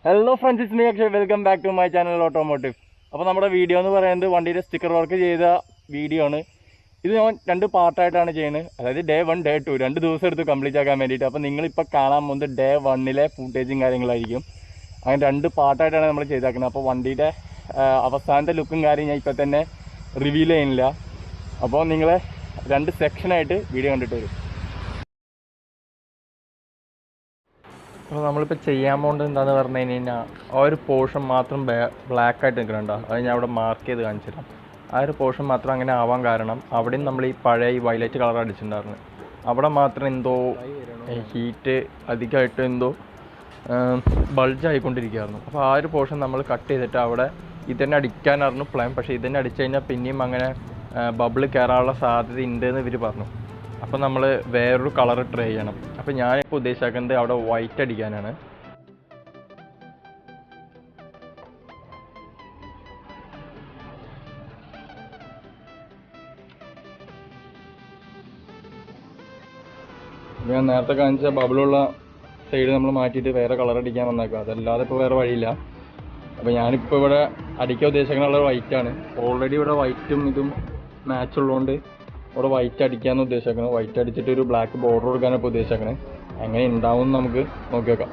Hello friends, it's me Akshay. Welcome back to my channel Automotive. അപ്പോൾ നമ്മുടെ video എന്ന് പറയുന്നത് വണ്ടിയുടെ സ്റ്റിക്കർ വർക്ക് ചെയ്ത വീഡിയോ ആണ്. ഇത് ഞാൻ രണ്ട് പാർട്ടായിട്ടാണ് ചെയ്യുന്നത്. അതായത് ഡേ 1 ഡേ 2 രണ്ട് ദിവസം എടുത്ത് കംപ്ലീറ്റ് ആക്കാൻ വേണ്ടിയിട്ട്. അപ്പോൾ നിങ്ങളിപ്പോൾ കാണാൻ പോകുന്നത് ഡേ 1 ഫുട്ടേജും കാര്യങ്ങളായിരിക്കും. അങ്ങനെ രണ്ട് പാർട്ടായിട്ടാണ് നമ്മൾ ചെയ്താക്കുന്നത്. അപ്പോൾ വണ്ടിയുടെ അവസാനത്തെ ലുക്കും കാര്യം ഞാൻ ഇപ്പോൾ തന്നെ റിവീൽ ചെയ്യുന്നില്ല. അപ്പോൾ നിങ്ങളെ രണ്ട് സെക്ഷനായിട്ട് വീഡിയോ കണ്ടിട്ട് വരും. അപ്പോൾ നമ്മളിപ്പോൾ ചെയ്യാൻ പോകുന്നത് എന്താണെന്ന് പറഞ്ഞു കഴിഞ്ഞാൽ ആ ഒരു പോർഷൻ മാത്രം ബ്ലാക്കായിട്ട് നിൽക്കുന്നുണ്ടോ, അത് ഞാൻ അവിടെ മാർക്ക് ചെയ്ത് കാണിച്ചു തരാം. ആ ഒരു പോർഷൻ മാത്രം അങ്ങനെ ആവാൻ കാരണം അവിടെയും നമ്മൾ ഈ പഴയ ഈ വയലറ്റ് കളർ അടിച്ചിട്ടുണ്ടായിരുന്നു. അവിടെ മാത്രം എന്തോ ഹീറ്റ് അധികമായിട്ട് എന്തോ ബൾജായിക്കൊണ്ടിരിക്കുകയായിരുന്നു. അപ്പോൾ ആ ഒരു പോർഷൻ നമ്മൾ കട്ട് ചെയ്തിട്ട് അവിടെ ഇതന്നെ അടിക്കാനായിരുന്നു പ്ലാൻ. പക്ഷേ ഇതന്നെ അടിച്ചു കഴിഞ്ഞാൽ പിന്നെയും അങ്ങനെ ബബിൾ കയറാനുള്ള സാധ്യത ഉണ്ടെന്ന് ഇവർ പറഞ്ഞു. അപ്പോൾ നമ്മൾ വേറൊരു കളർ ട്രൈ ചെയ്യണം. അപ്പോൾ ഞാനിപ്പോൾ ഉദ്ദേശിക്കുന്നത് അവിടെ വൈറ്റ് അടിക്കാനാണ്. ഞാൻ നേരത്തെ കാണിച്ച ബബിളുള്ള സൈഡ് നമ്മൾ മാറ്റിയിട്ട് വേറെ കളർ അടിക്കാൻ വന്നേക്കാം. അതല്ലാതെ ഇപ്പോൾ വേറെ വഴിയില്ല. അപ്പോൾ ഞാനിപ്പോൾ ഇവിടെ അടിക്കാൻ ഉദ്ദേശിക്കുന്ന കളർ വൈറ്റാണ്. ഓൾറെഡി ഇവിടെ വൈറ്റും ഇതും മാച്ച് ഉള്ളതുകൊണ്ട് ഇവിടെ വൈറ്റ് അടിക്കാമെന്ന് ഉദ്ദേശിക്കുന്നത്. വൈറ്റ് അടിച്ചിട്ട് ഒരു ബ്ലാക്ക് ബോർഡർ കൊടുക്കാനാണ് ഇപ്പോൾ ഉദ്ദേശിക്കുന്നത്. എങ്ങനെ ഉണ്ടാവും നമുക്ക് നോക്കി വെക്കാം.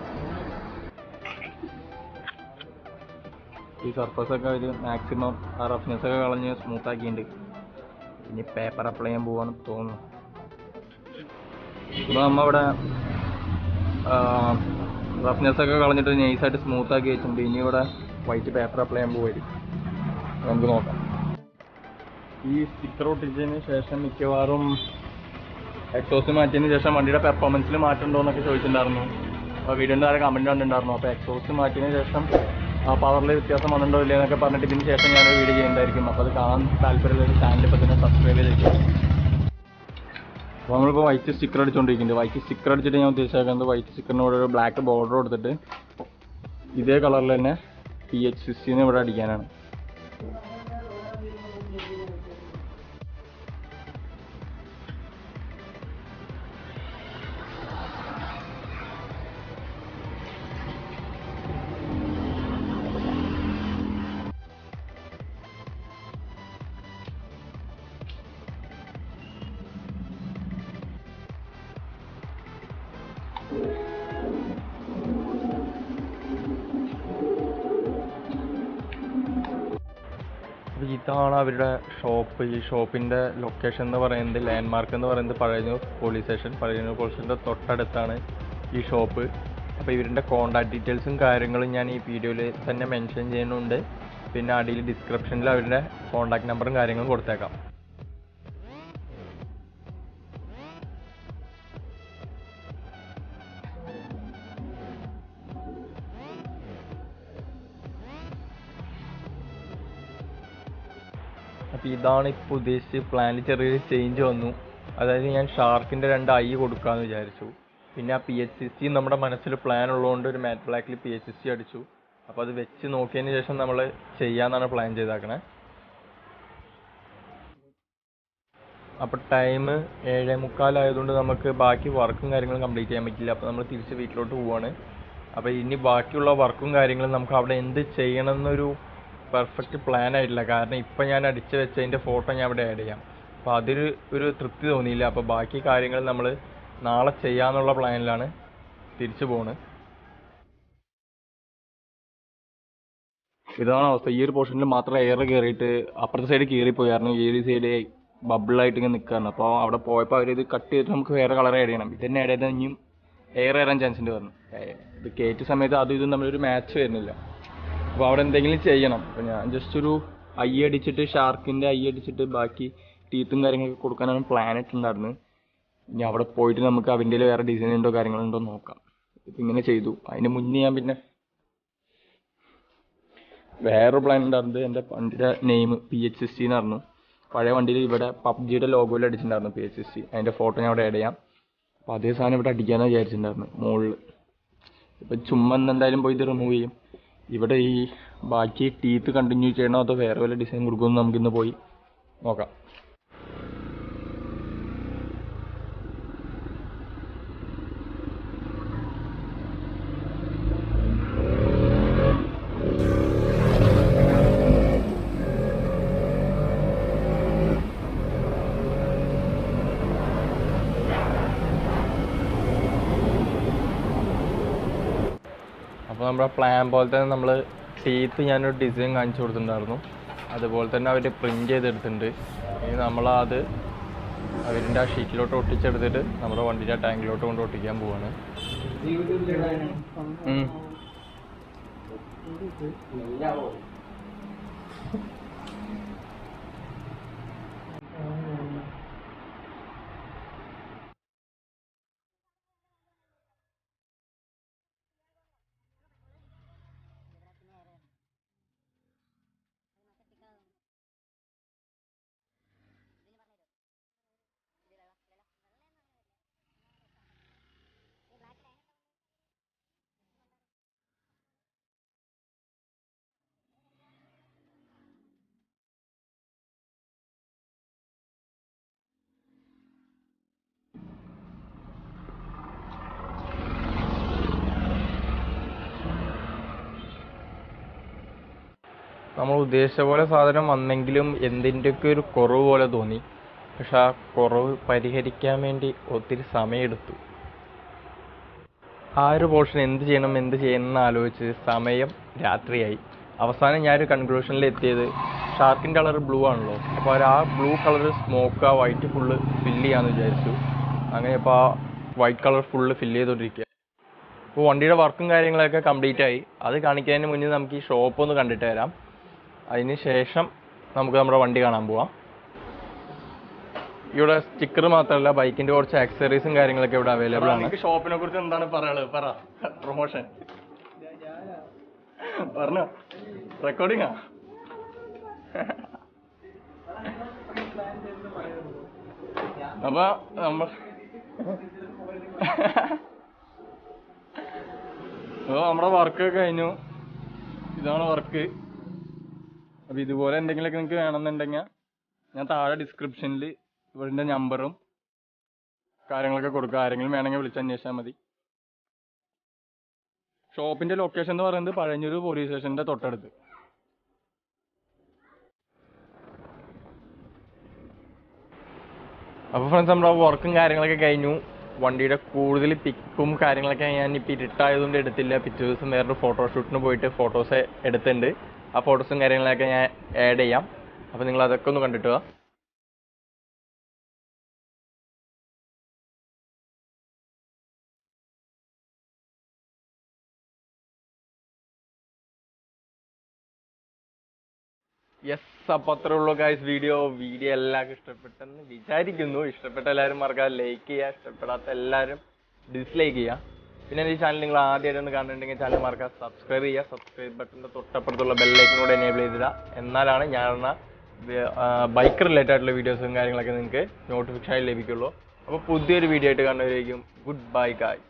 ഈ സർഫസൊക്കെ ഒരു മാക്സിമം ആ റഫ്നെസ്സൊക്കെ കളഞ്ഞ് സ്മൂത്താക്കിയിട്ടുണ്ട്. ഇനി പേപ്പർ അപ്ലൈ ചെയ്യാൻ പോവാന്ന് തോന്നുന്നു. ഇപ്പോൾ നമ്മൾ ഇവിടെ റഫ്നെസ്സൊക്കെ കളഞ്ഞിട്ട് നൈസായിട്ട് സ്മൂത്താക്കി വെച്ചിട്ടുണ്ട്. ഇനി ഇവിടെ വൈറ്റ് പേപ്പർ അപ്ലൈ ചെയ്യാൻ പോവായിരിക്കും. നമുക്ക് നോക്കാം. ഈ സ്റ്റിക്കർ ഒട്ടിച്ചതിന് ശേഷം മിക്കവാറും എക്സോസ്റ്റ് മാറ്റിയതിന് ശേഷം വണ്ടിയുടെ പെർഫോമൻസിൽ മാറ്റം ഉണ്ടോ എന്നൊക്കെ ചോദിച്ചിട്ടുണ്ടായിരുന്നു. അപ്പോൾ വീഡിയോൻ്റെ താഴെ കമൻറ്റ് കണ്ടിട്ടുണ്ടായിരുന്നു. അപ്പോൾ എക്സോസ്റ്റ് മാറ്റിയതിന് ശേഷം പവറിൽ വ്യത്യാസം വന്നിട്ടുണ്ടോ ഇല്ല എന്നൊക്കെ പറഞ്ഞിട്ട് ഇതിന് ശേഷം ഞാനൊരു വീഡിയോ ചെയ്യുന്നതായിരിക്കും. അപ്പോൾ അത് കാണാൻ താല്പര്യമുള്ള ചാനൽ ഇപ്പോൾ തന്നെ സബ്സ്ക്രൈബ് ചെയ്തിരിക്കും. അപ്പോൾ നമ്മളിപ്പോൾ വൈറ്റ് സ്റ്റിക്കർ അടിച്ചുകൊണ്ടിരിക്കുന്നുണ്ട്. വൈറ്റ് സ്റ്റിക്കർ അടിച്ചിട്ട് ഞാൻ ഉദ്ദേശിക്കുന്നത് വൈറ്റ് സ്റ്റിക്കറിനോട് ഒരു ബ്ലാക്ക് ബോർഡർ കൊടുത്തിട്ട് ഇതേ കളറിൽ തന്നെ PH60 ഇവിടെ അടിക്കാനാണ്. അപ്പോൾ ഇതാണ് അവരുടെ ഷോപ്പ്. ഈ ഷോപ്പിൻ്റെ ലൊക്കേഷൻ എന്ന് പറയുന്നത്, ലാൻഡ് മാർക്ക് എന്ന് പറയുന്നത് Pazhayannur police station. Pazhayannur police സ്റ്റേഷൻ്റെ തൊട്ടടുത്താണ് ഈ ഷോപ്പ്. അപ്പോൾ ഇവരുടെ കോൺടാക്ട് ഡീറ്റെയിൽസും കാര്യങ്ങളും ഞാൻ ഈ വീഡിയോയിൽ തന്നെ മെൻഷൻ ചെയ്യുന്നുണ്ട്. പിന്നെ അടിയിൽ ഡിസ്ക്രിപ്ഷനിൽ അവരുടെ കോൺടാക്ട് നമ്പറും കാര്യങ്ങളും കൊടുത്തേക്കാം. അപ്പോൾ ഇതാണ് ഇപ്പോൾ ഉദ്ദേശിച്ച് പ്ലാനിൽ ചെറിയൊരു ചേഞ്ച് വന്നു. അതായത് ഞാൻ ഷാർക്കിൻ്റെ 2 ഐ കൊടുക്കാമെന്ന് വിചാരിച്ചു. പിന്നെ ആ PH60 നമ്മുടെ മനസ്സിൽ പ്ലാൻ ഉള്ളതുകൊണ്ട് ഒരു മാറ്റ് ബ്ലാക്കിൽ PH60 അടിച്ചു. അപ്പോൾ അത് വെച്ച് നോക്കിയതിന് ശേഷം നമ്മൾ ചെയ്യാമെന്നാണ് പ്ലാൻ ചെയ്തേക്കണേ. അപ്പോൾ ടൈം 7:45 ആയതുകൊണ്ട് നമുക്ക് ബാക്കി വർക്കും കാര്യങ്ങളും കംപ്ലീറ്റ് ചെയ്യാൻ പറ്റില്ല. അപ്പോൾ നമ്മൾ തിരിച്ച് വീട്ടിലോട്ട് പോവുകയാണ്. അപ്പോൾ ഇനി ബാക്കിയുള്ള വർക്കും കാര്യങ്ങളും നമുക്ക് അവിടെ എന്ത് ചെയ്യണമെന്നൊരു പെർഫെക്റ്റ് പ്ലാൻ ആയിട്ടില്ല. കാരണം ഇപ്പം ഞാൻ അടിച്ചു വെച്ചതിൻ്റെ ഫോട്ടോ ഞാൻ അവിടെ ആഡ് ചെയ്യാം. അപ്പോൾ ഒരു തൃപ്തി തോന്നിയില്ല. അപ്പോൾ ബാക്കി കാര്യങ്ങൾ നമ്മൾ നാളെ ചെയ്യാമെന്നുള്ള പ്ലാനിലാണ് തിരിച്ചു പോകുന്നത്. ഇതാണ് അവസ്ഥ. ഈ ഒരു പോർഷനിൽ മാത്രം എയർ കയറിയിട്ട് അപ്പുറത്തെ സൈഡ് കീറിപ്പോയായിരുന്നു. ഈ ഒരു സൈഡ് ബബിളായിട്ട് ഇങ്ങനെ നിൽക്കുകയാണ്. അപ്പോൾ അവിടെ പോയപ്പോൾ അവരിത് കട്ട് ചെയ്തിട്ട് നമുക്ക് വേറെ കളർ ആഡ് ചെയ്യണം. ഇതന്നെ ആഡ് ചെയ്താൽ ഇനിയും എയർ കയറാൻ ചാൻസ് ഉണ്ട് പറഞ്ഞു. ഇത് കയറ്റിയ സമയത്ത് അതും ഇതും തമ്മിലൊരു മാച്ച് വരുന്നില്ല. അപ്പോൾ അവിടെ എന്തെങ്കിലും ചെയ്യണം. അപ്പോൾ ഞാൻ ജസ്റ്റ് ഒരു ഐ അടിച്ചിട്ട്, ഷാർക്കിൻ്റെ ഐ അടിച്ചിട്ട് ബാക്കി ടീത്തും കാര്യങ്ങളൊക്കെ കൊടുക്കാനാണ് പ്ലാൻ ഇട്ടുണ്ടായിരുന്നത്. ഇനി അവിടെ പോയിട്ട് നമുക്ക് അതിൻ്റെ വേറെ ഡിസൈൻ ഉണ്ടോ കാര്യങ്ങളുണ്ടോ നോക്കാം. ഇപ്പം ഇങ്ങനെ ചെയ്തു. അതിന് മുന്നേ ഞാൻ പിന്നെ വേറൊരു പ്ലാൻ ഉണ്ടായിരുന്നത്, എൻ്റെ വണ്ടിയുടെ നെയിം PH60 എന്നായിരുന്നു. പഴയ വണ്ടിയിൽ ഇവിടെ PUBGയുടെ ലോഗോയിൽ അടിച്ചിട്ടുണ്ടായിരുന്നു PH60. അതിൻ്റെ ഫോട്ടോ ഞാൻ അവിടെ ആഡ് ചെയ്യാം. അപ്പോൾ അതേ സാധനം ഇവിടെ അടിക്കാനാണ് വിചാരിച്ചിട്ടുണ്ടായിരുന്നു മുകളിൽ. ഇപ്പം ചുമ്മാ എന്തായാലും പോയി ഇത് റിമൂവ് ചെയ്യും. ഇവിടെ ഈ ബാക്കി ടീത്ത് കണ്ടിന്യൂ ചെയ്യണോ അതോ വേറെ വല്ല ഡിസൈൻ കൊടുക്കുമെന്ന് നമുക്കിന്ന് പോയി നോക്കാം. അപ്പോൾ നമ്മുടെ പ്ലാൻ പോലെ തന്നെ നമ്മൾ ടീത്ത് ഞാനൊരു ഡിസൈൻ കാണിച്ചു കൊടുത്തിട്ടുണ്ടായിരുന്നു. അതുപോലെ തന്നെ അവർ പ്രിൻ്റ് ചെയ്തെടുത്തിട്ടുണ്ട്. ഇനി നമ്മളത് അവരിൻ്റെ ആ ഷീറ്റിലോട്ട് ഒട്ടിച്ചെടുത്തിട്ട് നമ്മുടെ വണ്ടിയുടെ ടാങ്കിലോട്ട് കൊണ്ട് ഒട്ടിക്കാൻ പോവാണ്. നമ്മൾ ഉദ്ദേശിച്ച പോലെ സാധനം വന്നെങ്കിലും എന്തിൻ്റെയൊക്കെ ഒരു കുറവ് പോലെ തോന്നി. പക്ഷെ ആ കുറവ് പരിഹരിക്കാൻ വേണ്ടി ഒത്തിരി സമയമെടുത്തു. ആ ഒരു പോർഷൻ എന്ത് ചെയ്യണം എന്ന് ആലോചിച്ച് സമയം രാത്രിയായി. അവസാനം ഞാനൊരു കൺക്ലൂഷനിൽ എത്തിയത് ഷാർക്കിൻ്റെ കളർ ബ്ലൂ ആണല്ലോ, അപ്പോൾ ആ ബ്ലൂ കളർ സ്മോക്ക് ആ വൈറ്റ് ഫുള്ള് ഫില്ല് ചെയ്യാമെന്ന് വിചാരിച്ചു. അങ്ങനെ ഇപ്പോൾ ആ വൈറ്റ് കളർ ഫുള്ള് ഫില്ല് ചെയ്തുകൊണ്ടിരിക്കുക. അപ്പോൾ വണ്ടിയുടെ വർക്കും കാര്യങ്ങളൊക്കെ കംപ്ലീറ്റ് ആയി. അത് കാണിക്കുന്നതിന് മുന്നേ നമുക്ക് ഈ ഷോപ്പ് ഒന്ന് കണ്ടിട്ട് വരാം. അതിന് ശേഷം നമുക്ക് നമ്മുടെ വണ്ടി കാണാൻ പോവാം. ഇവിടെ സ്റ്റിക്കർ മാത്രമല്ല, ബൈക്കിന്റെ കുറച്ച് ആക്സസറീസും കാര്യങ്ങളൊക്കെ ഇവിടെ അവൈലബിൾ ആണ്. ഷോപ്പിനെ കുറിച്ച് എന്താണ് പറയാനുള്ളത്? പറ, പ്രൊമോഷൻ പറഞ്ഞോ. റെക്കോർഡിങ്ങാ? അപ്പൊ നമ്മുടെ വർക്കൊക്കെ കഴിഞ്ഞു. ഇതാണ് വർക്ക്. അപ്പോൾ ഇതുപോലെ എന്തെങ്കിലുമൊക്കെ നിങ്ങൾക്ക് വേണമെന്നുണ്ടെങ്കിൽ ഞാൻ താഴെ ഡിസ്ക്രിപ്ഷനിൽ ഇവരുടെ നമ്പറും കാര്യങ്ങളൊക്കെ കൊടുക്കുക. ആരെങ്കിലും വേണമെങ്കിൽ വിളിച്ച് അന്വേഷിച്ചാൽ മതി. ഷോപ്പിൻ്റെ ലൊക്കേഷൻ എന്ന് പറയുന്നത് പഴഞ്ഞൂർ പോലീസ് സ്റ്റേഷൻ്റെ തൊട്ടടുത്ത്. അപ്പോൾ ഫ്രണ്ട്സ്, നമ്മുടെ വർക്കും കാര്യങ്ങളൊക്കെ കഴിഞ്ഞു. വണ്ടിയുടെ കൂടുതൽ പിക്കും കാര്യങ്ങളൊക്കെ ഞാൻ ഇപ്പോൾ ഇരുട്ടായതുകൊണ്ട് എടുത്തില്ല. പിറ്റേ ദിവസം വേറൊരു ഫോട്ടോഷൂട്ടിന് പോയിട്ട് ഫോട്ടോസ് എടുത്തിട്ടുണ്ട്. ആ ഫോട്ടോസും കാര്യങ്ങളൊക്കെ ഞാൻ ആഡ് ചെയ്യാം. അപ്പോൾ നിങ്ങൾ അതൊക്കെ ഒന്ന് കണ്ടിട്ട് വാ. യെസ്, അപ്പോൾ അത്രേ ഉള്ളൂ ഗൈസ്. വീഡിയോ എല്ലാവർക്കും ഇഷ്ടപ്പെട്ടെന്ന് വിചാരിക്കുന്നു. ഇഷ്ടപ്പെട്ട എല്ലാവരും മറക്കാതെ ലൈക്ക് ചെയ്യുക, ഇഷ്ടപ്പെടാത്ത എല്ലാവരും ഡിസ്ലൈക്ക് ചെയ്യുക. പിന്നെ ഈ ചാനൽ നിങ്ങൾ ആദ്യമായിട്ടൊന്ന് കാണുന്നുണ്ടെങ്കിൽ ചാനൽ മറക്കാതെ സബ്സ്ക്രൈബ് ചെയ്യുക. സബ്സ്ക്രൈബ് ബട്ടൻ്റെ തൊട്ടപ്പുറത്തുള്ള ബെല്ലൈക്കനോട് എനേബിൾ ചെയ്തിടുക. എന്നാലാണ് ഞാനെന്ന ബൈക്ക് റിലേറ്റഡ് ആയിട്ടുള്ള വീഡിയോസും കാര്യങ്ങളൊക്കെ നിങ്ങൾക്ക് നോട്ടിഫിക്കേഷൻ ലഭിക്കുള്ളൂ. അപ്പോൾ പുതിയൊരു വീഡിയോ ആയിട്ട് കാണുന്നവരായിരിക്കും. Good bye guys.